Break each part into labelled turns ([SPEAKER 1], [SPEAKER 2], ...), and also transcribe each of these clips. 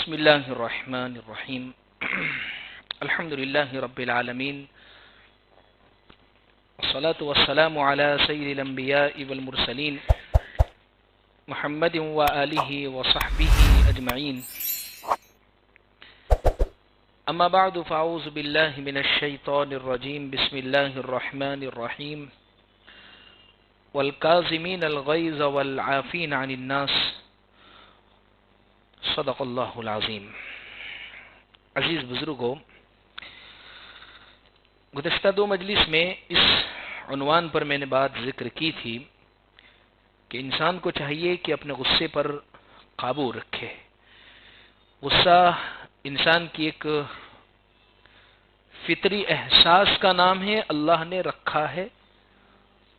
[SPEAKER 1] بسم الله الرحمن الرحيم الحمد لله رب العالمين والصلاة والسلام على سيد الأنبياء والمرسلين محمد وآله وصحبه أجمعين أما بعد فأعوذ بالله من الشيطان الرجيم بسم الله الرحمن الرحيم والكاظمين الغيظ والعافين عن الناس صدق اللہ العظیم۔ عزیز بزرگوں، گزشتہ دو مجلس میں اس عنوان پر میں نے بات ذکر کی تھی کہ انسان کو چاہیے کہ اپنے غصے پر قابو رکھے۔ غصہ انسان کی ایک فطری احساس کا نام ہے، اللہ نے رکھا ہے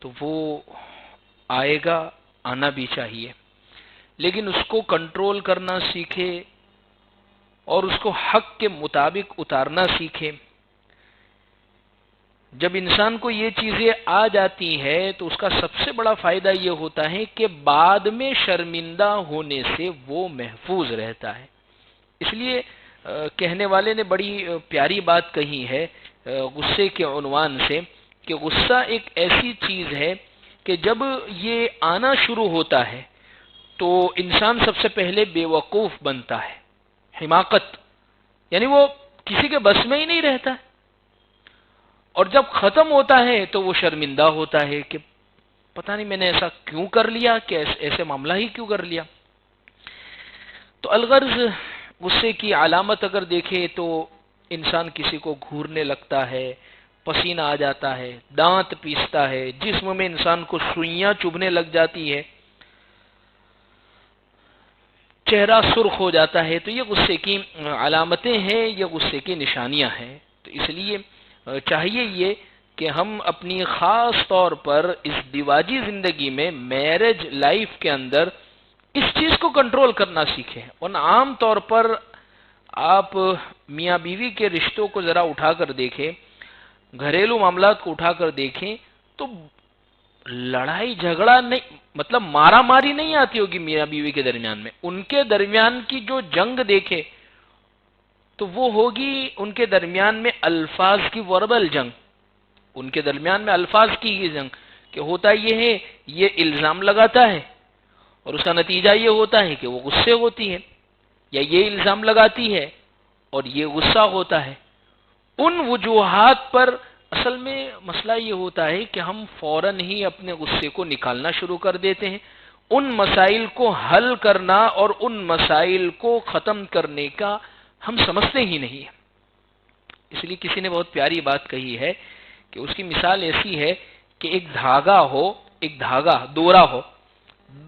[SPEAKER 1] تو وہ آئے گا، آنا بھی چاہیے، لیکن اس کو کنٹرول کرنا سیکھے اور اس کو حق کے مطابق اتارنا سیکھے۔ جب انسان کو یہ چیزیں آ جاتی ہے تو اس کا سب سے بڑا فائدہ یہ ہوتا ہے کہ بعد میں شرمندہ ہونے سے وہ محفوظ رہتا ہے۔ اس لیے کہنے والے نے بڑی پیاری بات کہی ہے غصے کے عنوان سے کہ غصہ ایک ایسی چیز ہے کہ جب یہ آنا شروع ہوتا ہے تو انسان سب سے پہلے بے وقوف بنتا ہے، حماقت، یعنی وہ کسی کے بس میں ہی نہیں رہتا ہے، اور جب ختم ہوتا ہے تو وہ شرمندہ ہوتا ہے کہ پتہ نہیں میں نے ایسا کیوں کر لیا، کہ ایسے معاملہ ہی کیوں کر لیا۔ تو الغرض غصے کی علامت اگر دیکھے تو انسان کسی کو گھورنے لگتا ہے، پسینہ آ جاتا ہے، دانت پیستا ہے، جسم میں انسان کو سوئیاں چبھنے لگ جاتی ہے، چہرہ سرخ ہو جاتا ہے۔ تو یہ غصے کی علامتیں ہیں، یہ غصے کی نشانیاں ہیں۔ تو اس لیے چاہیے یہ کہ ہم اپنی خاص طور پر اس دیواجی زندگی میں، میرج لائف کے اندر اس چیز کو کنٹرول کرنا سیکھیں۔ ورنہ عام طور پر آپ میاں بیوی کے رشتوں کو ذرا اٹھا کر دیکھیں، گھریلو معاملات کو اٹھا کر دیکھیں تو لڑائی جھگڑا نہیں، مطلب مارا ماری نہیں آتی ہوگی میاں بیوی کے درمیان میں، ان کے درمیان کی جو جنگ دیکھے تو وہ ہوگی ان کے درمیان میں الفاظ کی وربل جنگ، ان کے درمیان میں الفاظ کی یہ جنگ کہ ہوتا یہ ہے، یہ الزام لگاتا ہے اور اس کا نتیجہ یہ ہوتا ہے کہ وہ غصے ہوتی ہے، یا یہ الزام لگاتی ہے اور یہ غصہ ہوتا ہے۔ ان وجوہات پر اصل میں مسئلہ یہ ہوتا ہے کہ ہم فوراً ہی اپنے غصے کو نکالنا شروع کر دیتے ہیں، ان مسائل کو حل کرنا اور ان مسائل کو ختم کرنے کا ہم سمجھتے ہی نہیں ہیں۔ اس لیے کسی نے بہت پیاری بات کہی ہے کہ اس کی مثال ایسی ہے کہ ایک دھاگا ہو، ایک دھاگا دورا ہو،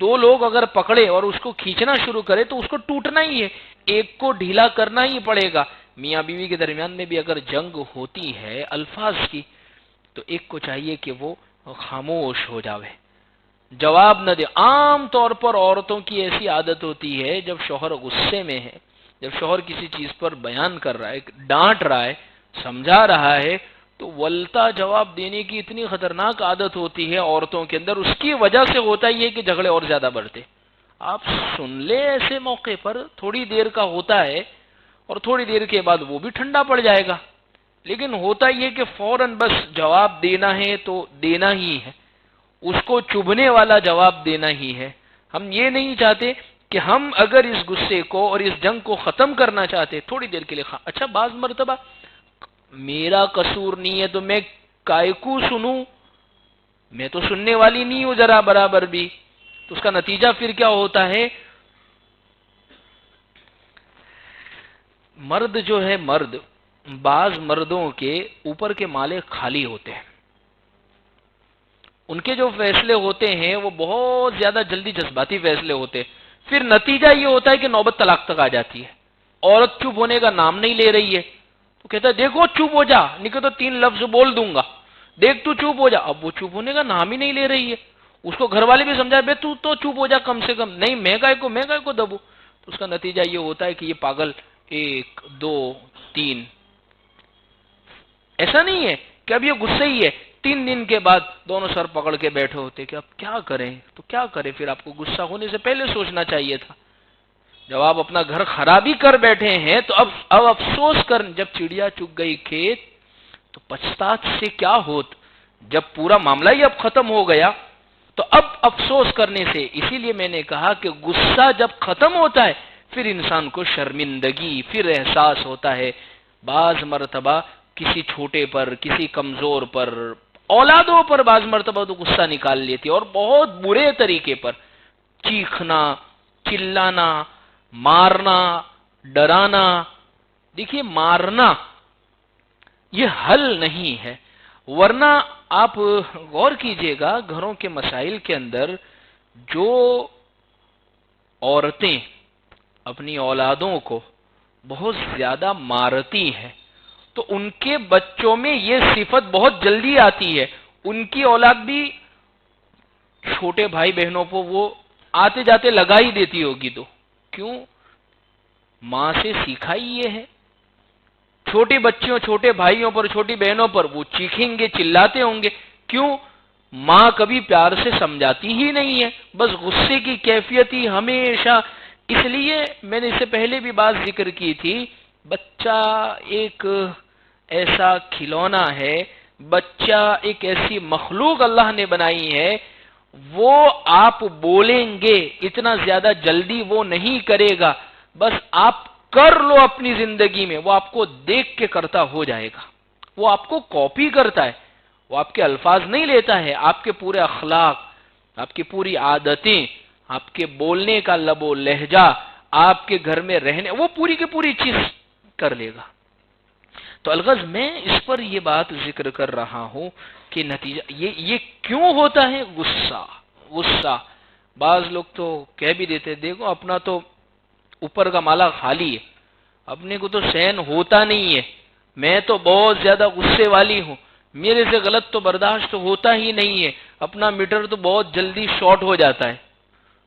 [SPEAKER 1] دو لوگ اگر پکڑے اور اس کو کھینچنا شروع کرے تو اس کو ٹوٹنا ہی ہے، ایک کو ڈھیلا کرنا ہی پڑے گا۔ میاں بیوی کے درمیان میں بھی اگر جنگ ہوتی ہے الفاظ کی تو ایک کو چاہیے کہ وہ خاموش ہو جاوے، جواب نہ دے۔ عام طور پر عورتوں کی ایسی عادت ہوتی ہے، جب شوہر غصے میں ہے، جب شوہر کسی چیز پر بیان کر رہا ہے، ڈانٹ رہا ہے، سمجھا رہا ہے، تو ولتا جواب دینے کی اتنی خطرناک عادت ہوتی ہے عورتوں کے اندر۔ اس کی وجہ سے ہوتا یہ کہ جھگڑے اور زیادہ بڑھتے۔ آپ سن لے ایسے موقع پر، تھوڑی دیر کا ہوتا ہے اور تھوڑی دیر کے بعد وہ بھی ٹھنڈا پڑ جائے گا، لیکن ہوتا یہ کہ فوراً بس جواب دینا ہے تو دینا ہی ہے، اس کو چبھنے والا جواب دینا ہی ہے۔ ہم یہ نہیں چاہتے کہ ہم اگر اس غصے کو اور اس جنگ کو ختم کرنا چاہتے تھوڑی دیر کے لیے اچھا بعض مرتبہ میرا قصور نہیں ہے تو میں کائے کو سنوں، میں تو سننے والی نہیں ہوں ذرا برابر بھی۔ تو اس کا نتیجہ پھر کیا ہوتا ہے، مرد جو ہے، مرد، بعض مردوں کے اوپر کے مالے خالی ہوتے ہیں، ان کے جو فیصلے ہوتے ہیں وہ بہت زیادہ جلدی جذباتی فیصلے ہوتے ہیں، پھر نتیجہ یہ ہوتا ہے کہ نوبت طلاق تک آ جاتی ہے۔ عورت چپ ہونے کا نام نہیں لے رہی ہے تو کہتا ہے دیکھو چپ ہو جا، نہیں تو 3 لفظ بول دوں گا، دیکھ تو چپ ہو جا۔ اب وہ چپ ہونے کا نام ہی نہیں لے رہی ہے، اس کو گھر والے بھی سمجھائے بے تو چپ ہو جا کم سے کم، نہیں میں کائے کو دبو۔ تو اس کا نتیجہ یہ ہوتا ہے کہ یہ پاگل 1 2 3، ایسا نہیں ہے کہ اب یہ غصے ہی ہے، 3 دن کے بعد دونوں سر پکڑ کے بیٹھے ہوتے کہ اب کیا کریں، تو کیا کریں، پھر آپ کو غصہ ہونے سے پہلے سوچنا چاہیے تھا۔ جب آپ اپنا گھر خرابی کر بیٹھے ہیں تو اب افسوس کر، جب چڑیا چگ گئی کھیت تو پچھتاہٹ سے کیا ہوت، جب پورا معاملہ ہی اب ختم ہو گیا تو اب افسوس کرنے سے، اسی لیے میں نے کہا کہ غصہ جب ختم ہوتا ہے پھر انسان کو شرمندگی، پھر احساس ہوتا ہے۔ بعض مرتبہ کسی چھوٹے پر، کسی کمزور پر، اولادوں پر بعض مرتبہ تو غصہ نکال لیتی ہے، اور بہت برے طریقے پر، چیخنا، چلانا، مارنا، ڈرانا۔ دیکھیے مارنا یہ حل نہیں ہے، ورنہ آپ غور کیجئے گا گھروں کے مسائل کے اندر جو عورتیں اپنی اولادوں کو بہت زیادہ مارتی ہیں تو ان کے بچوں میں یہ صفت بہت جلدی آتی ہے، ان کی اولاد بھی چھوٹے بھائی بہنوں کو وہ آتے جاتے لگا ہی دیتی ہوگی، تو کیوں؟ ماں سے سیکھا ہی یہ ہے۔ چھوٹے بچیوں، چھوٹے بھائیوں پر، چھوٹی بہنوں پر وہ چیخیں گے، چلاتے ہوں گے، کیوں؟ ماں کبھی پیار سے سمجھاتی ہی نہیں ہے، بس غصے کی کیفیت ہی ہمیشہ۔ اس لیے میں نے اس سے پہلے بھی بات ذکر کی تھی، بچہ ایک ایسا کھلونا ہے، بچہ ایک ایسی مخلوق اللہ نے بنائی ہے، وہ آپ بولیں گے اتنا زیادہ جلدی وہ نہیں کرے گا، بس آپ کر لو اپنی زندگی میں، وہ آپ کو دیکھ کے کرتا ہو جائے گا، وہ آپ کو کاپی کرتا ہے، وہ آپ کے الفاظ نہیں لیتا ہے، آپ کے پورے اخلاق، آپ کی پوری عادتیں، آپ کے بولنے کا لب و لہجہ، آپ کے گھر میں رہنے، وہ پوری کی پوری چیز کر لے گا۔ تو الغرض میں اس پر یہ بات ذکر کر رہا ہوں کہ نتیجہ یہ کیوں ہوتا ہے؟ غصہ۔ بعض لوگ تو کہہ بھی دیتے، دیکھو اپنا تو اوپر کا مالا خالی ہے، اپنے کو تو سہن ہوتا نہیں ہے، میں تو بہت زیادہ غصے والی ہوں، میرے سے غلط تو برداشت ہوتا ہی نہیں ہے، اپنا میٹر تو بہت جلدی شارٹ ہو جاتا ہے۔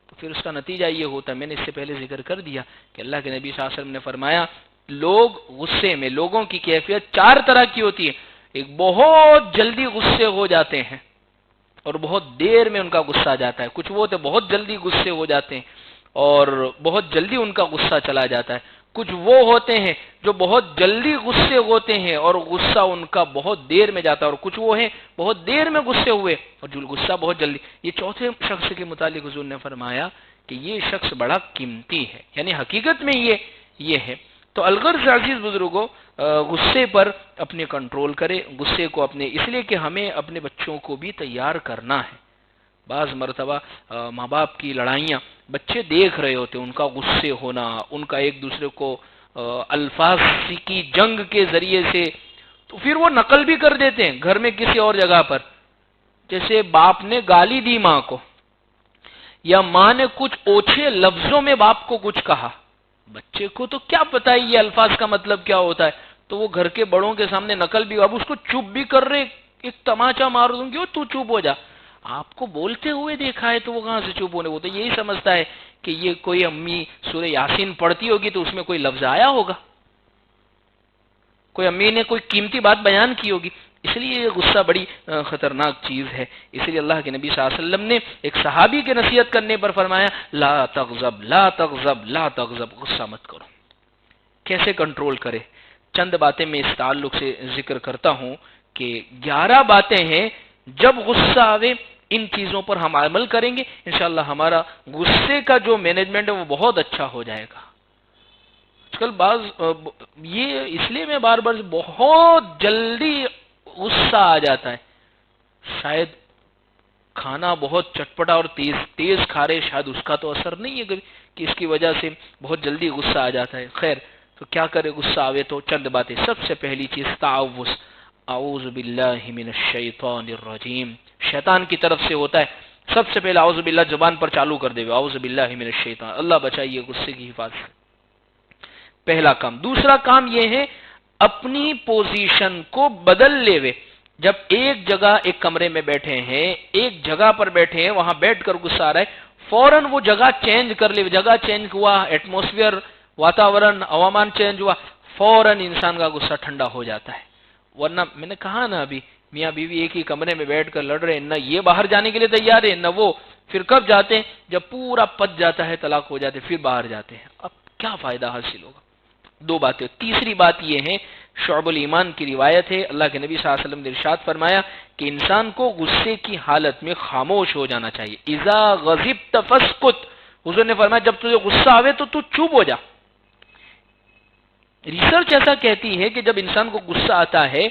[SPEAKER 1] تو پھر اس کا نتیجہ یہ ہوتا ہے، میں نے اس سے پہلے ذکر کر دیا کہ اللہ کے نبی صلی اللہ علیہ وسلم نے فرمایا، لوگ غصے میں، لوگوں کی کیفیت چار طرح کی ہوتی ہے۔ ایک بہت جلدی غصے ہو جاتے ہیں اور بہت دیر میں ان کا غصہ آ جاتا ہے، کچھ وہ ہوتے بہت جلدی غصے ہو جاتے ہیں اور بہت جلدی ان کا غصہ چلا جاتا ہے، کچھ وہ ہوتے ہیں جو بہت جلدی غصے ہوتے ہیں اور غصہ ان کا بہت دیر میں جاتا ہے، اور کچھ وہ ہیں بہت دیر میں غصے ہوئے اور جو غصہ بہت جلدی۔ یہ چوتھے شخص کے متعلق حضور نے فرمایا کہ یہ شخص بڑا قیمتی ہے، یعنی حقیقت میں یہ ہے۔ تو الغرض عزیز بزرگوں، غصے پر اپنے کنٹرول کرے، غصے کو اپنے، اس لیے کہ ہمیں اپنے بچوں کو بھی تیار کرنا ہے۔ بعض مرتبہ ماں باپ کی لڑائیاں بچے دیکھ رہے ہوتے، ان کا غصے ہونا، ان کا ایک دوسرے کو الفاظ کی جنگ کے ذریعے سے، تو پھر وہ نقل بھی کر دیتے ہیں گھر میں کسی اور جگہ پر۔ جیسے باپ نے گالی دی ماں کو، یا ماں نے کچھ اوچھے لفظوں میں باپ کو کچھ کہا، بچے کو تو کیا پتا ہے یہ الفاظ کا مطلب کیا ہوتا ہے، تو وہ گھر کے بڑوں کے سامنے نقل بھی، اب اس کو چپ بھی کر رہے، ایک تماچا مار دوں گی، تو چپ ہو جا۔ آپ کو بولتے ہوئے دیکھا ہے تو وہ کہاں سے چپ ہونے، وہ تو یہی سمجھتا ہے کہ یہ کوئی امی سورہ یاسین پڑھتی ہوگی تو اس میں کوئی لفظ آیا ہوگا، کوئی امی نے کوئی قیمتی بات بیان کی ہوگی۔ اس لیے یہ غصہ بڑی خطرناک چیز ہے۔ اس لیے اللہ کے نبی صلی اللہ علیہ وسلم نے ایک صحابی کے نصیحت کرنے پر فرمایا، لا تغضب لا تغضب لا تغضب، غصہ مت کرو۔ کیسے کنٹرول کرے؟ چند باتیں میں اس تعلق سے ذکر کرتا ہوں کہ 11 باتیں ہیں، جب غصہ آوے ان چیزوں پر ہم عمل کریں گے انشاءاللہ ہمارا غصے کا جو مینجمنٹ ہے وہ بہت اچھا ہو جائے گا۔ آج کل یہ اس لیے میں بار بار بہت جلدی غصہ آ جاتا ہے، شاید کھانا بہت چٹپٹا اور تیز کھا رہے، شاید اس کا تو اثر نہیں ہے کبھی کہ اس کی وجہ سے بہت جلدی غصہ آ جاتا ہے۔ خیر، تو کیا کرے غصہ آوے؟ تو چند باتیں۔ سب سے پہلی چیز تعوذ، اعوذ باللہ من الشیطان الرجیم، شیطان کی طرف سے ہوتا ہے، سب سے پہلے اعوذ باللہ زبان پر چالو کر دے، اعوذ باللہ من الشیطان، اللہ بچائیے غصے کی حفاظت، پہلا کام۔ دوسرا کام یہ ہے اپنی پوزیشن کو بدل لے وے، جب ایک جگہ ایک کمرے میں بیٹھے ہیں، ایک جگہ پر بیٹھے ہیں، وہاں بیٹھ کر غصہ آ رہا ہے، فوراً وہ جگہ چینج کر لے، جگہ چینج ہوا، ایٹماسفیئر، واتاورن، عوامان چینج ہوا، فوراً انسان کا غصہ ٹھنڈا ہو جاتا ہے۔ ورنہ میں نے کہا نا ابھی، میاں بیوی ایک ہی کمرے میں بیٹھ کر لڑ رہے ہیں، نہ یہ باہر جانے کے لیے تیار ہے نہ وہ، پھر کب جاتے ہیں؟ جب پورا پت جاتا ہے، طلاق ہو جاتے، پھر باہر جاتے ہیں. اب کیا فائدہ حاصل ہوگا؟ دو باتیں. تیسری بات یہ ہے، شعب الایمان کی روایت ہے، اللہ کے نبی صلی اللہ علیہ وسلم نے ارشاد فرمایا کہ انسان کو غصے کی حالت میں خاموش ہو جانا چاہیے. اذا غضبت فاسکت، حضور نے فرمایا جب تجھے غصہ آوے تو تو چپ ہو جا. ریسرچ ایسا کہتی ہے کہ جب انسان کو غصہ آتا ہے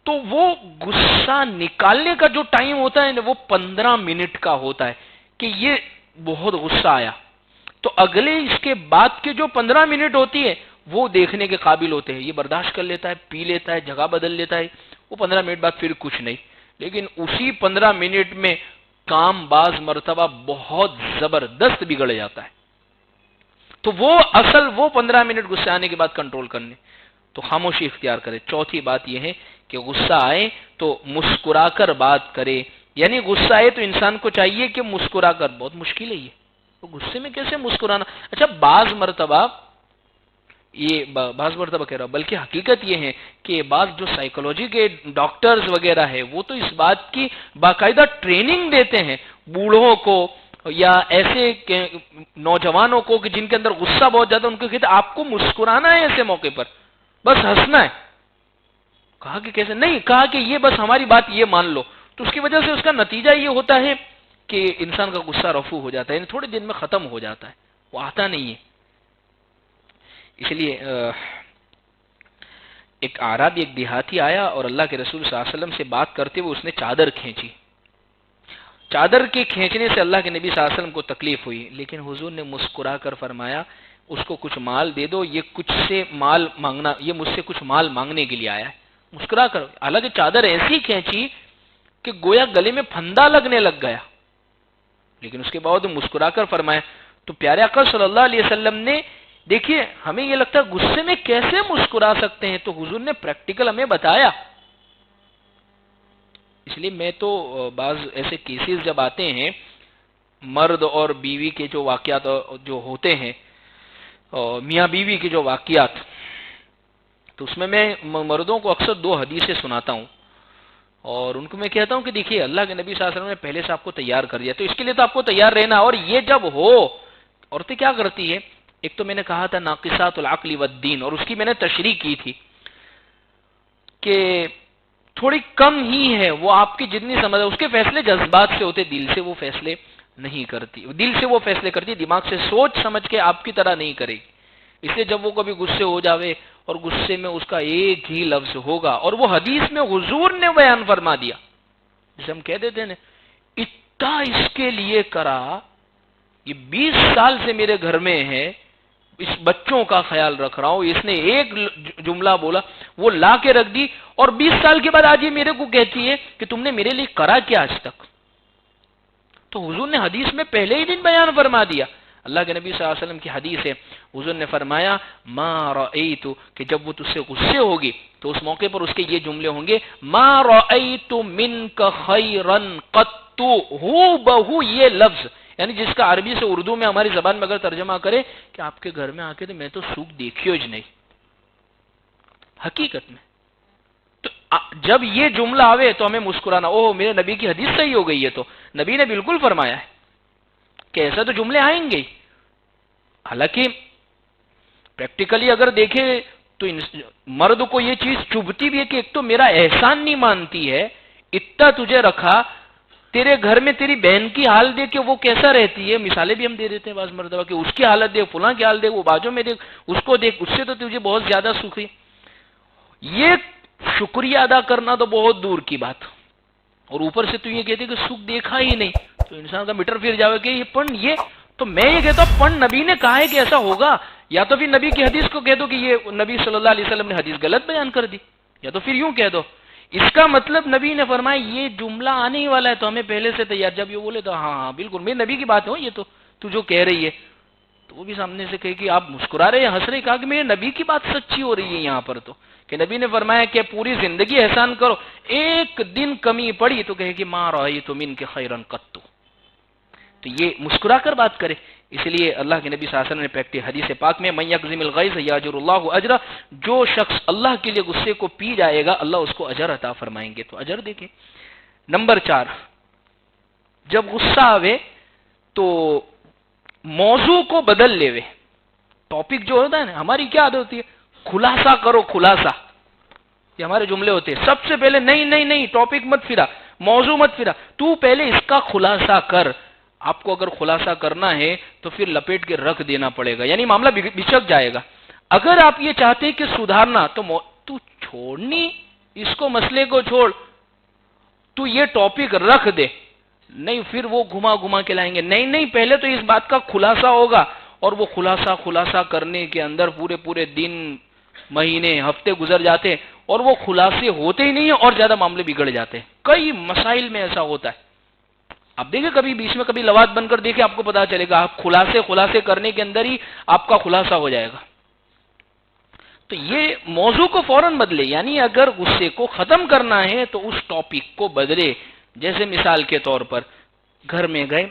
[SPEAKER 1] تو وہ غصہ نکالنے کا جو ٹائم ہوتا ہے وہ 15 منٹ کا ہوتا ہے، کہ یہ بہت غصہ آیا تو اگلے اس کے بعد کے جو 15 منٹ ہوتی ہے وہ دیکھنے کے قابل ہوتے ہیں. یہ برداشت کر لیتا ہے، پی لیتا ہے، جگہ بدل لیتا ہے، وہ 15 منٹ بعد پھر کچھ نہیں. لیکن اسی 15 منٹ میں کام بعض مرتبہ بہت زبردست بگڑ جاتا ہے. تو وہ اصل وہ 15 منٹ غصے آنے کے بعد کنٹرول کرنے، تو خاموشی اختیار کرے. چوتھی بات یہ ہے کہ غصہ آئے تو مسکرا کر بات کرے. یعنی غصہ آئے تو انسان کو چاہیے کہ مسکرا کر، بہت مشکل ہے یہ تو غصے میں کیسے مسکرانا. اچھا بعض مرتبہ کہہ رہا ہوں، بلکہ حقیقت یہ ہے کہ بعض جو سائیکولوجی کے ڈاکٹرز وغیرہ ہیں وہ تو اس بات کی باقاعدہ ٹریننگ دیتے ہیں بوڑھوں کو یا ایسے نوجوانوں کو کہ جن کے اندر غصہ بہت زیادہ، ان کو کہتے ہیں آپ کو مسکرانا ہے ایسے موقع پر، بس ہنسنا ہے. کہا کہ کیسے؟ نہیں، کہا کہ یہ بس ہماری بات یہ مان لو. تو اس کی وجہ سے اس کا نتیجہ یہ ہوتا ہے کہ انسان کا غصہ رفع ہو جاتا ہے، یعنی تھوڑے دن میں ختم ہو جاتا ہے، وہ آتا نہیں ہے. اس لیے ایک اعرابی، ایک دیہاتی آیا اور اللہ کے رسول صلی اللہ علیہ وسلم سے بات کرتے ہوئے اس نے چادر کھینچی. چادر کے کھینچنے سے اللہ کے نبی صلی اللہ علیہ وسلم کو تکلیف ہوئی، لیکن حضور نے مسکرا کر فرمایا اس کو کچھ مال دے دو، یہ مجھ سے کچھ مال مانگنے کے لیے آیا ہے. مسکرا کر. حالانکہ چادر ایسی کھینچی کہ گویا گلے میں پھندا لگنے لگ گیا، لیکن اس کے بعد مسکرا کر فرمایا. تو پیارے آقا صلی اللہ علیہ وسلم نے، دیکھیے ہمیں یہ لگتا ہے غصے میں کیسے مسکرا سکتے ہیں، تو حضور نے پریکٹیکل ہمیں بتایا. اس لیے میں تو بعض ایسے کیسز جب آتے ہیں مرد اور بیوی کے جو واقعات جو ہوتے ہیں، میاں بیوی کے جو واقعات، تو اس میں مردوں کو اکثر 2 حدیثیں سناتا ہوں اور ان کو میں کہتا ہوں کہ دیکھیے اللہ کے نبی صلی اللہ علیہ وسلم نے پہلے سے آپ کو تیار کر دیا، تو اس کے لیے تو آپ کو تیار رہنا. اور یہ جب ہو، عورتیں کیا کرتی ہے، ایک تو میں نے کہا تھا ناقصات العقل والدین، اور اس کی میں نے تشریح کی تھی کہ تھوڑی کم ہی ہے وہ، آپ کی جتنی سمجھ اس کے فیصلے جذبات سے ہوتے، دل سے وہ فیصلے نہیں کرتی. دل سے وہ فیصلے کرتی، دماغ سے سوچ سمجھ کے آپ کی طرح نہیں کرے گی. اس لیے جب وہ کبھی غصے ہو جاوے اور غصے میں اس کا ایک ہی لفظ ہوگا، اور وہ حدیث میں حضور نے بیان فرما دیا، جسے ہم کہہ دیتے ہیں اتنا اس کے لیے کرا، یہ 20 سال سے میرے گھر میں ہے، اس بچوں کا خیال رکھ رہا ہوں، اس نے ایک جملہ بولا وہ لا کے رکھ دی، اور 20 سال کے بعد آج یہ میرے کو کہتی ہے کہ تم نے میرے لیے کرا کیا آج تک. تو حضور نے حدیث میں پہلے ہی دن بیان فرما دیا. اللہ کے نبی صلی اللہ علیہ وسلم کی حدیث ہے، حضور نے فرمایا ما رأیت، کہ جب وہ تجھ سے غصے ہوگی تو اس موقع پر اس کے یہ جملے ہوں گے، ما رأیت منک خیرا قط، ہو بہو یہ لفظ، یعنی جس کا عربی سے اردو میں ہماری زبان میں اگر ترجمہ کرے کہ آپ کے گھر میں آ کے تو میں تو سکھ دیکھیو ہی نہیں. حقیقت میں تو جب یہ جملہ آوے تو ہمیں مسکرانا، اوہ میرے نبی کی حدیث صحیح ہو گئی ہے، تو نبی نے بالکل فرمایا ہے کہ ایسا تو جملے آئیں گے. حالانکہ پریکٹیکلی اگر دیکھیں تو مرد کو یہ چیز چبھتی بھی ہے کہ ایک تو میرا احسان نہیں مانتی ہے، اتنا تجھے رکھا، تیرے گھر میں تیری بہن کی حال دیکھ کہ وہ کیسا رہتی ہے. مثالیں بھی ہم دے دیتے ہیں بعض مرتبہ کہ اس کی حالت دیکھ، فلاں کی حال دیکھ، وہ بازو میں دیکھ، اس کو دیکھ، اس سے تو تجھے بہت زیادہ سکھی. یہ شکریہ ادا کرنا تو بہت دور کی بات، اور اوپر سے تو یہ کہتے کہ سکھ دیکھا ہی نہیں، تو انسان کا میٹر پھر جاوے کہ یہ تو میں یہ کہتا ہوں نبی نے کہا ہے کہ ایسا ہوگا، یا تو پھر نبی کی حدیث کو کہہ دو کہ یہ نبی صلی اللہ علیہ وسلم نے حدیث غلط بیان کر دی، یا تو پھر یوں کہہ دو اس کا مطلب نبی نے فرمایا یہ جملہ آنے ہی والا ہے تو ہمیں پہلے سے تیار. جب یہ بولے تو ہاں بالکل میرے نبی کی بات ہے، یہ تو جو کہہ رہی ہے، تو وہ بھی سامنے سے کہے کہ آپ مسکرا رہے ہیں، ہنس رہے، کہا کہ میرے نبی کی بات سچی ہو رہی ہے یہاں پر. تو کہ نبی نے فرمایا کہ پوری زندگی احسان کرو، ایک دن کمی پڑی تو کہے کہ ما رأیت منک خیرا قط، تو یہ مسکرا کر بات کرے. اس لیے اللہ کے نبی صلی اللہ علیہ وسلم نے پریکٹس حدیث پاک میں من یکظم الغیظ یاجر اللہ اجرہ، جو شخص اللہ کے لیے غصے کو پی جائے گا اللہ اس کو اجر عطا فرمائیں گے. تو اجر دیکھیں. نمبر 4، جب غصہ آوے تو موضوع کو بدل لیوے. ٹاپک جو ہوتا ہے نا، ہماری کیا عادت ہوتی ہے، خلاصہ کرو خلاصہ، یہ ہمارے جملے ہوتے ہیں. سب سے پہلے نہیں نہیں نہیں، ٹاپک مت پھرا، موضوع مت پھرا، تو پہلے اس کا خلاصہ کر. آپ کو اگر خلاصہ کرنا ہے تو پھر لپیٹ کے رکھ دینا پڑے گا، یعنی معاملہ بچک جائے گا. اگر آپ یہ چاہتے ہیں کہ سدھارنا تو چھوڑنی اس کو، مسئلے کو چھوڑ، تو یہ ٹاپک رکھ دے. نہیں پھر وہ گھما گھما کے لائیں گے. نہیں نہیں، پہلے تو اس بات کا خلاصہ ہوگا، اور وہ خلاصہ کرنے کے اندر پورے دن، مہینے، ہفتے گزر جاتے اور وہ خلاصے ہوتے ہی نہیں ہیں اور زیادہ معاملے بگڑ جاتے ہیں. کئی مسائل میں ایسا ہوتا ہے. آپ دیکھیں کبھی بیچ میں کبھی لوات بن کر دیکھیں، آپ کو پتا چلے گا. آپ خلاصے کرنے کے اندر ہی آپ کا خلاصہ ہو جائے گا. تو یہ موضوع کو فوراً بدلے، یعنی اگر غصے کو ختم کرنا ہے تو اس ٹاپک کو بدلے. جیسے مثال کے طور پر گھر میں گئے،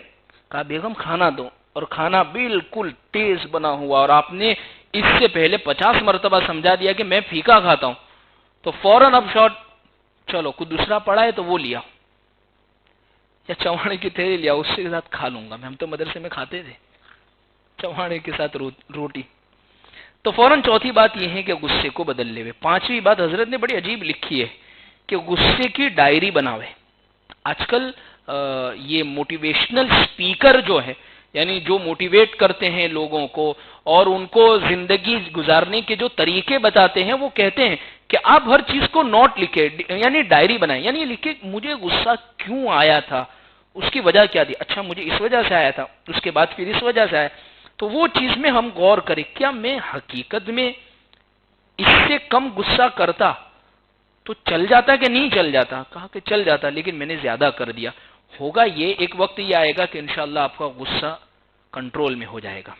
[SPEAKER 1] کہا بیگم کھانا دو، اور کھانا بالکل تیز بنا ہوا، اور آپ نے اس سے پہلے 50 مرتبہ سمجھا دیا کہ میں پھیکا کھاتا ہوں، تو فوراً اب شارٹ، چلو کچھ دوسرا پڑا ہے تو وہ لیا، یا چوانے کی تھیلی لیا، اس کے ساتھ کھا لوں گا میں. ہم تو مدرسے میں کھاتے تھے چوانے کے ساتھ روٹی. تو فوراً چوتھی بات یہ ہے کہ غصے کو بدل لے. پانچویں بات حضرت نے بڑی عجیب لکھی ہے کہ غصے کی ڈائری بناوے. آج کل یہ موٹیویشنل سپیکر جو ہے، یعنی جو موٹیویٹ کرتے ہیں لوگوں کو اور ان کو زندگی گزارنے کے جو طریقے بتاتے ہیں، وہ کہتے ہیں کہ آپ ہر چیز کو نوٹ لکھیں، یعنی ڈائری بنائیں. یعنی یہ لکھیں مجھے غصہ کیوں آیا تھا، اس کی وجہ کیا تھی، اچھا مجھے اس وجہ سے آیا تھا، اس کے بعد پھر اس وجہ سے آیا. تو وہ چیز میں ہم غور کریں، کیا میں حقیقت میں اس سے کم غصہ کرتا تو چل جاتا کہ نہیں چل جاتا. کہا کہ چل جاتا، لیکن میں نے زیادہ کر دیا. ہوگا یہ ایک وقت یہ آئے گا کہ انشاءاللہ آپ کا غصہ کنٹرول میں ہو جائے گا.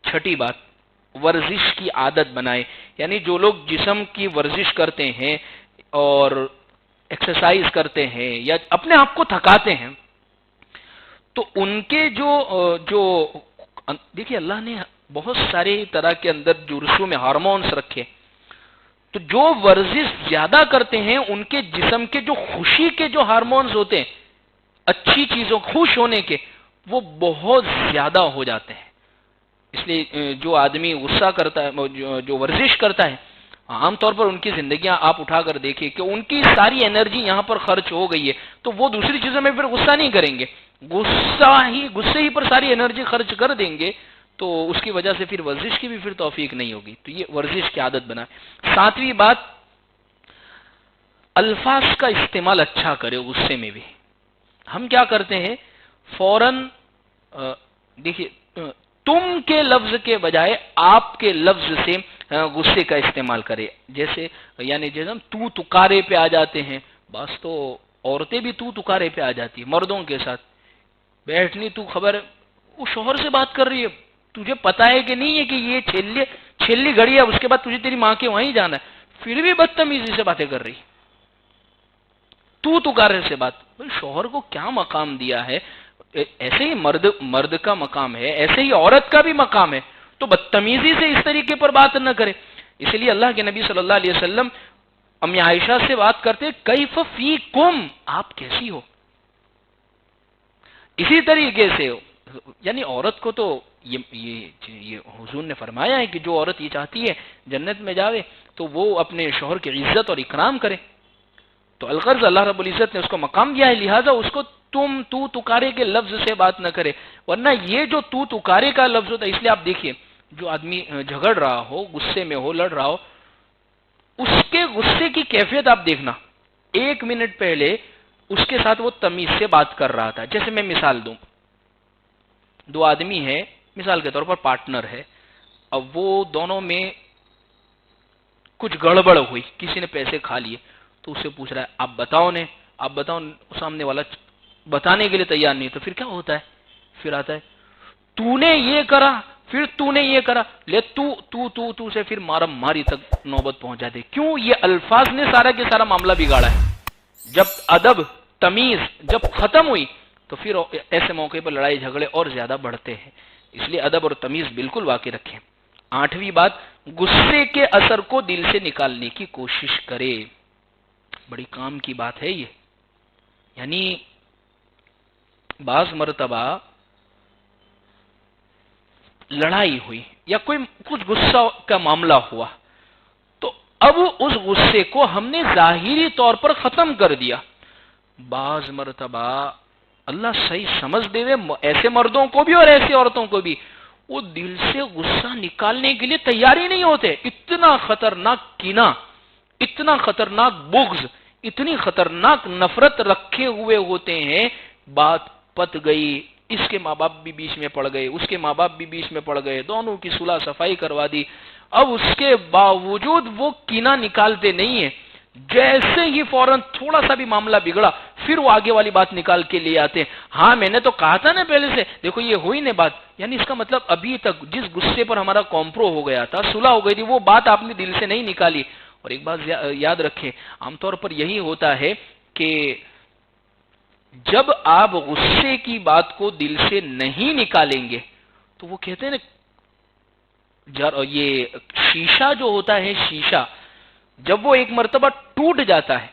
[SPEAKER 1] چھٹی بات، ورزش کی عادت بنائے. یعنی جو لوگ جسم کی ورزش کرتے ہیں اور ایکسرسائز کرتے ہیں یا اپنے آپ کو تھکاتے ہیں، تو ان کے جو دیکھیے اللہ نے بہت سارے طرح کے اندر جرسوں میں ہارمونز رکھے. تو جو ورزش زیادہ کرتے ہیں ان کے جسم کے جو خوشی کے جو ہارمونز ہوتے ہیں، اچھی چیزوں خوش ہونے کے، وہ بہت زیادہ ہو جاتے ہیں. اس لیے جو آدمی غصہ کرتا ہے، جو ورزش کرتا ہے، عام طور پر ان کی زندگیاں آپ اٹھا کر دیکھیں کہ ان کی ساری انرجی یہاں پر خرچ ہو گئی ہے، تو وہ دوسری چیزوں میں پھر غصہ نہیں کریں گے. غصے ہی پر ساری انرجی خرچ کر دیں گے، تو اس کی وجہ سے پھر ورزش کی بھی پھر توفیق نہیں ہوگی. تو یہ ورزش کی عادت بنا. ساتویں بات، الفاظ کا استعمال اچھا کرے غصے میں بھی. ہم کیا کرتے ہیں، فوراً دیکھیے تم کے لفظ کے بجائے آپ کے لفظ سے غصے کا استعمال کرے. جیسے ہم تو تکارے پہ آ جاتے ہیں. بس تو عورتیں بھی تو تکارے پہ آ جاتی ہیں مردوں کے ساتھ. بیٹھنی تو خبر، وہ شوہر سے بات کر رہی ہے، تجھے پتا ہے کہ نہیں ہے کہ یہ چھیلی گھڑی ہے، اس کے بعد تجھے تیری ماں کے وہیں جانا ہے، پھر بھی بدتمیزی سے باتیں کر رہی. تو تکارے سے بات. شوہر کو کیا مقام دیا ہے، ایسے ہی مرد کا مقام ہے، ایسے ہی عورت کا بھی مقام ہے. تو بدتمیزی سے اس طریقے پر بات نہ کرے. اس لیے اللہ کے نبی صلی اللہ علیہ وسلم امی عائشہ سے بات کرتے، کیف فیکم، آپ کیسی ہو. اسی طریقے سے یعنی عورت کو تو یہ حضور نے فرمایا ہے کہ جو عورت یہ چاہتی ہے جنت میں جاوے تو وہ اپنے شوہر کی عزت اور اکرام کرے. تو الغرض اللہ رب العزت نے اس کو مقام دیا ہے، لہٰذا اس کو تم تو تکارے کے لفظ سے بات نہ کرے. ورنہ یہ جو تو تکارے کا لفظ ہوتا ہے، اس لیے آپ دیکھیے جو آدمی جھگڑ رہا ہو، غصے میں ہو، لڑ رہا ہو، اس کے غصے کی کیفیت آپ دیکھنا. 1 منٹ پہلے اس کے ساتھ وہ تمیز سے بات کر رہا تھا. جیسے میں مثال دوں، 2 آدمی ہیں مثال کے طور پر پارٹنر ہے، اب وہ دونوں میں کچھ گڑبڑ ہوئی، کسی نے پیسے کھا لیے، تو اسے پوچھ رہا ہے آپ بتاؤ، سامنے والا بتانے کے لیے تیار نہیں. تو پھر کیا ہوتا ہے، پھر آتا ہے تو نے یہ کرا، پھر تو نے یہ کرا، لے تو سے پھر مارم ماری تک نوبت پہنچ جاتے. کیوں؟ یہ الفاظ نے سارا کے سارا معاملہ بگاڑا ہے. جب ادب تمیز جب ختم ہوئی تو پھر ایسے موقع پر لڑائی جھگڑے اور زیادہ بڑھتے ہیں. اس لیے ادب اور تمیز بالکل واقع رکھیں. 8ویں بات، غصے کے اثر کو دل سے نکالنے کی کوشش کرے. بڑی کام کی بات ہے یہ. یعنی بعض مرتبہ لڑائی ہوئی یا کوئی کچھ غصہ کا معاملہ ہوا، تو اب اس غصے کو ہم نے ظاہری طور پر ختم کر دیا۔ بعض مرتبہ اللہ صحیح سمجھ دے ایسے مردوں کو بھی اور ایسے عورتوں کو بھی، وہ دل سے غصہ نکالنے کے لیے تیار ہی نہیں ہوتے۔ اتنا خطرناک کینہ، اتنا خطرناک بغض، اتنی خطرناک نفرت رکھے ہوئے ہوتے ہیں، بات پت گئی، اس کے ماں باپ بھی بیچ میں پڑ گئے، اس کے ماں باپ بھی بیچ میں پڑ گئے، دونوں کی صلح صفائی کروا دی، اب اس کے باوجود وہ کینہ نکالتے نہیں ہیں۔ جیسے ہی فوراً تھوڑا سا بھی معاملہ بگڑا، پھر وہ آگے والی بات نکال کے لے آتے ہیں۔ ہاں میں نے تو کہا تھا نا پہلے سے، دیکھو یہ ہوئی نا بات، یعنی اس کا مطلب ابھی تک جس غصے پر ہمارا کمپرو ہو گیا تھا، صلح ہو گئی تھی، وہ بات آپ نے دل سے نہیں نکالی۔ اور ایک بات یاد رکھیں، عام طور پر یہی ہوتا ہے کہ جب آپ غصے کی بات کو دل سے نہیں نکالیں گے تو وہ کہتے ہیں نا، یہ شیشہ جو ہوتا ہے، شیشہ جب وہ ایک مرتبہ ٹوٹ جاتا ہے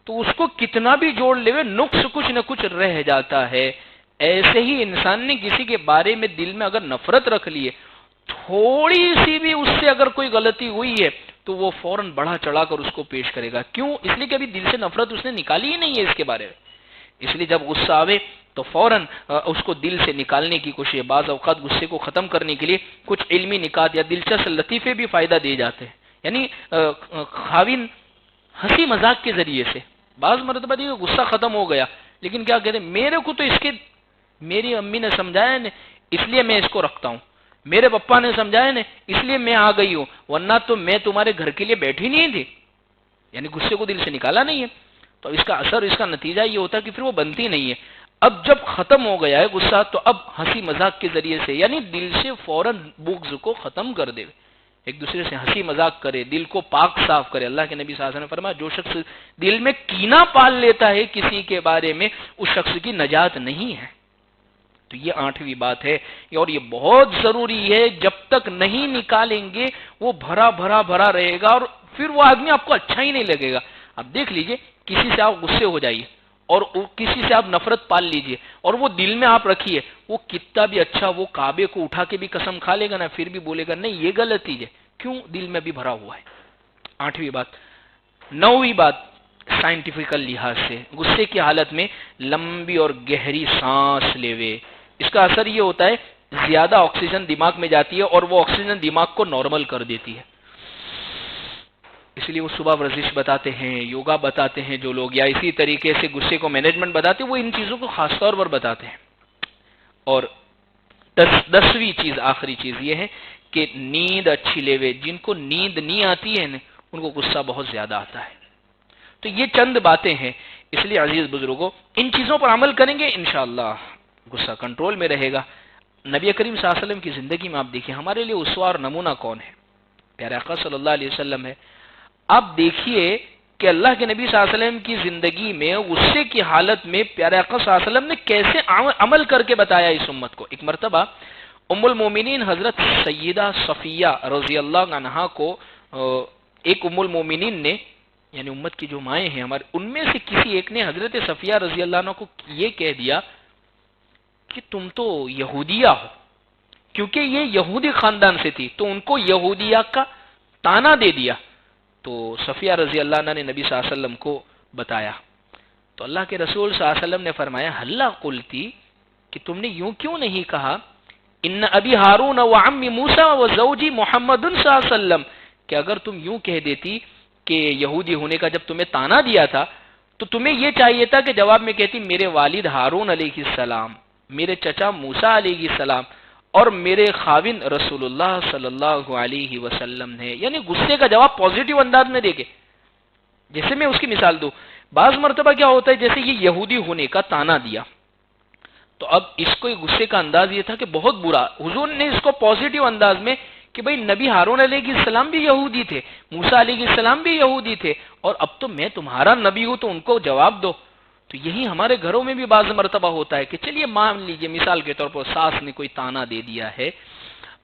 [SPEAKER 1] تو اس کو کتنا بھی جوڑ لے نقص کچھ نہ کچھ رہ جاتا ہے۔ ایسے ہی انسان نے کسی کے بارے میں دل میں اگر نفرت رکھ لی ہے، تھوڑی سی بھی اس سے اگر کوئی غلطی ہوئی ہے تو وہ فوراً بڑھا چڑھا کر اس کو پیش کرے گا۔ کیوں؟ اس لیے کہ ابھی دل سے نفرت اس نے نکالی ہی نہیں ہے اس کے بارے میں۔ اس لیے جب غصہ آوے تو فوراً اس کو دل سے نکالنے کی کوشش۔ بعض اوقات غصے کو ختم کرنے کے لیے کچھ علمی نکات یا دلچسپ لطیفے بھی فائدہ دے جاتے ہیں، یعنی خاوین ہنسی مذاق کے ذریعے سے۔ بعض مرتبہ دیکھو غصہ ختم ہو گیا، لیکن کیا کہتے ہیں، میرے کو تو اس کے میری امی نے سمجھایا نا، اس لیے میں اس کو رکھتا ہوں، میرے پپا نے سمجھایا نا اس لیے میں آ گئی ہوں، ورنہ تو میں تمہارے گھر کے لیے بیٹھی نہیں تھی۔ یعنی غصے کو دل سے نکالا نہیں ہے، تو اس کا اثر، اس کا نتیجہ یہ ہوتا ہے کہ پھر وہ بنتی نہیں ہے۔ اب جب ختم ہو گیا ہے غصہ تو اب ہنسی مذاق کے ذریعے سے، یعنی دل سے فوراً بغض کو ختم کر دے، ایک دوسرے سے ہنسی مذاق کرے، دل کو پاک صاف کرے۔ اللہ کے نبی صلی اللہ علیہ وسلم نے فرمایا، جو شخص دل میں کینہ پال لیتا ہے کسی کے بارے میں، اس شخص کی نجات نہیں ہے۔ تو یہ 8ویں بات ہے، اور یہ بہت ضروری ہے، جب تک نہیں نکالیں گے وہ بھرا بھرا بھرا رہے گا، اور پھر وہ آدمی آپ کو اچھا ہی نہیں لگے گا۔ اب دیکھ لیجئے، کسی سے آپ غصے ہو جائیے اور کسی سے آپ نفرت پال لیجئے اور وہ دل میں آپ رکھیے، وہ کتنا بھی اچھا، وہ کعبے کو اٹھا کے بھی قسم کھا لے گا نا، پھر بھی بولے گا نہیں یہ غلطی ہے، کیوں؟ دل میں بھی بھرا ہوا ہے۔ 8ویں بات۔ 9ویں بات، سائنٹیفیکل لحاظ سے غصے کی حالت میں لمبی اور گہری سانس لیوے، اس کا اثر یہ ہوتا ہے زیادہ آکسیجن دماغ میں جاتی ہے اور وہ آکسیجن دماغ کو نارمل کر دیتی ہے۔ اس لیے وہ صبح ورزش بتاتے ہیں، یوگا بتاتے ہیں جو لوگ، یا اسی طریقے سے غصے کو مینجمنٹ بتاتے ہیں، وہ ان چیزوں کو خاص طور پر بتاتے ہیں۔ اور 10ویں چیز، آخری چیز یہ ہے کہ نیند اچھی لیوے۔ جن کو نیند نہیں آتی ہے ان کو غصہ بہت زیادہ آتا ہے۔ تو یہ چند باتیں ہیں، اس لیے عزیز بزرگوں، ان چیزوں پر عمل کریں گے انشاءاللہ غصہ کنٹرول میں رہے گا۔ نبی کریم صلی اللہ علیہ وسلم کی زندگی میں آپ دیکھیں، ہمارے لیے اسوہ اور نمونہ کون ہے؟ پیارے آقا صلی اللہ علیہ وسلم ہے۔ آپ دیکھیے کہ اللہ کے نبی صلی اللہ علیہ وسلم کی زندگی میں غصے کی حالت میں پیارے آقا صلی اللہ علیہ وسلم نے کیسے عمل کر کے بتایا اس امت کو۔ ایک مرتبہ ام المومنین حضرت سیدہ صفیہ رضی اللہ عنہا کو ایک ام المومنین نے، یعنی امت کی جو مائیں ہیں ہمارے، ان میں سے کسی ایک نے حضرت صفیہ رضی اللہ عنہ کو یہ کہہ دیا کہ تم تو یہودیہ ہو، کیونکہ یہ یہودی خاندان سے تھی تو ان کو یہودیہ کا تانا دے دیا۔ تو صفیہ رضی اللہ عنہ نے نبی صلی اللہ علیہ وسلم کو بتایا، تو اللہ کے رسول صلی اللہ علیہ وسلم نے فرمایا، ہلا قلتی، کہ تم نے یوں کیوں نہیں کہا، ان ابی ہارون و عمی موسیٰ و زوجی محمد صلی اللہ علیہ وسلم، کہ اگر تم یوں کہہ دیتی کہ یہودی ہونے کا جب تمہیں تانا دیا تھا تو تمہیں یہ چاہیے تھا کہ جواب میں کہتی میرے والد ہارون علیہ السلام، میرے چچا موسیٰ علیہ السلام، اور میرے خاوند رسول اللہ صلی اللہ علیہ وسلم ہے۔ یعنی غصے کا جواب پازیٹیو انداز میں دے کے، جیسے میں اس کی مثال دوں، بعض مرتبہ کیا ہوتا ہے، جیسے یہ یہودی ہونے کا تانا دیا تو اب اس کو غصے کا انداز یہ تھا کہ بہت برا، حضور نے اس کو پازیٹیو انداز میں کہ بھئی نبی ہارون علیہ السلام بھی یہودی تھے، موسیٰ علیہ السلام بھی یہودی تھے، اور اب تو میں تمہارا نبی ہوں تو ان کو جواب دو۔ تو یہی ہمارے گھروں میں بھی بعض مرتبہ ہوتا ہے کہ چلیے مان لیجئے مثال کے طور پر ساس نے کوئی تانا دے دیا ہے،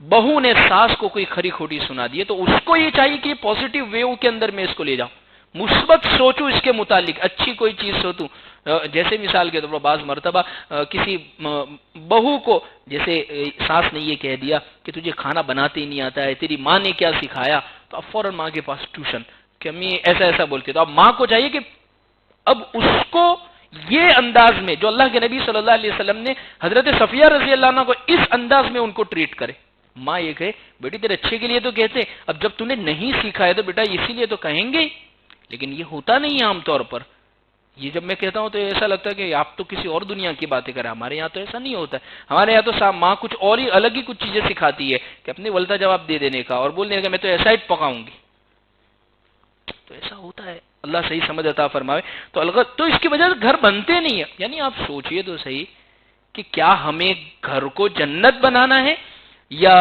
[SPEAKER 1] بہو نے ساس کو کوئی کھری کھوٹی سنا دی ہے، تو اس کو یہ چاہیے کہ پازیٹیو ویو کے اندر میں اس کو لے جاؤں، مثبت سوچوں اس کے متعلق، اچھی کوئی چیز سوچوں. جیسے مثال کے طور پر بعض مرتبہ کسی بہو کو جیسے ساس نے یہ کہہ دیا کہ تجھے کھانا بناتے ہی نہیں آتا ہے، تیری ماں نے کیا سکھایا، تو اب فوراً ماں کے پاس ٹیوشن کہ امی ایسا ایسا بولتے. تو اب ماں کو چاہیے کہ اب اس کو یہ انداز میں جو اللہ کے نبی صلی اللہ علیہ وسلم نے حضرت صفیہ رضی اللہ عنہ کو اس انداز میں ان کو ٹریٹ کرے. ماں یہ کہے بیٹی تیرے اچھے کے لیے تو کہتے، اب جب تُو نے نہیں سیکھا ہے تو بیٹا اسی لیے تو کہیں گے. لیکن یہ ہوتا نہیں ہے عام طور پر. یہ جب میں کہتا ہوں تو ایسا لگتا ہے کہ آپ تو کسی اور دنیا کی باتیں کریں. ہمارے یہاں تو ایسا نہیں ہوتا ہے. ہمارے یہاں تو ماں کچھ اور ہی الگ ہی کچھ چیزیں سکھاتی ہے کہ اپنے ولتا جواب دے دینے کا اور بولنے کا میں تو ایسا ہی پکاؤں گی. تو ایسا ہوتا ہے. اللہ صحیح سمجھ عطا فرمائے. تو الغت تو اس کی وجہ سے گھر بنتے نہیں ہیں. یعنی آپ سوچئے تو صحیح کہ کیا ہمیں گھر کو جنت بنانا ہے یا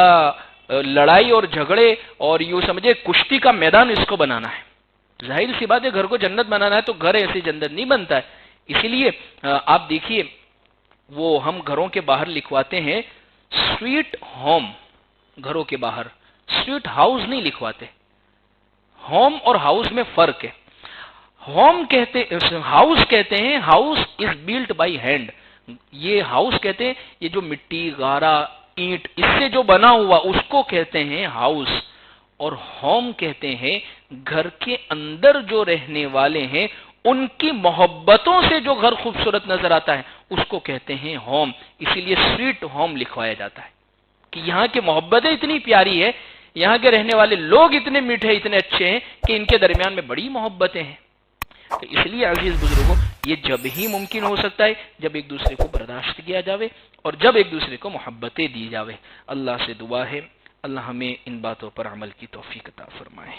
[SPEAKER 1] لڑائی اور جھگڑے اور یوں سمجھے کشتی کا میدان اس کو بنانا ہے. ظاہر سی بات ہے گھر کو جنت بنانا ہے تو گھر ایسے جنت نہیں بنتا ہے. اسی لیے آپ دیکھیے وہ ہم گھروں کے باہر لکھواتے ہیں سویٹ ہوم. گھروں کے باہر سویٹ ہاؤس نہیں لکھواتے. ہوم اور ہاؤس میں فرق ہے. ہوم کہتے ہاؤس کہتے ہیں house is built by hand. یہ ہاؤس کہتے ہیں یہ جو مٹی غارہ اینٹ اس سے جو بنا ہوا اس کو کہتے ہیں ہاؤس. اور ہوم کہتے ہیں گھر کے اندر جو رہنے والے ہیں ان کی محبتوں سے جو گھر خوبصورت نظر آتا ہے اس کو کہتے ہیں ہوم. اسی لیے سویٹ ہوم لکھوایا جاتا ہے کہ یہاں کی محبتیں اتنی پیاری ہے، یہاں کے رہنے والے لوگ اتنے میٹھے اتنے اچھے ہیں کہ ان کے درمیان میں بڑی محبتیں ہیں. تو اس لیے عزیز بزرگوں یہ جب ہی ممکن ہو سکتا ہے جب ایک دوسرے کو برداشت کیا جاوے اور جب ایک دوسرے کو محبتیں دی جاوے. اللہ سے دعا ہے اللہ ہمیں ان باتوں پر عمل کی توفیق عطا فرمائے.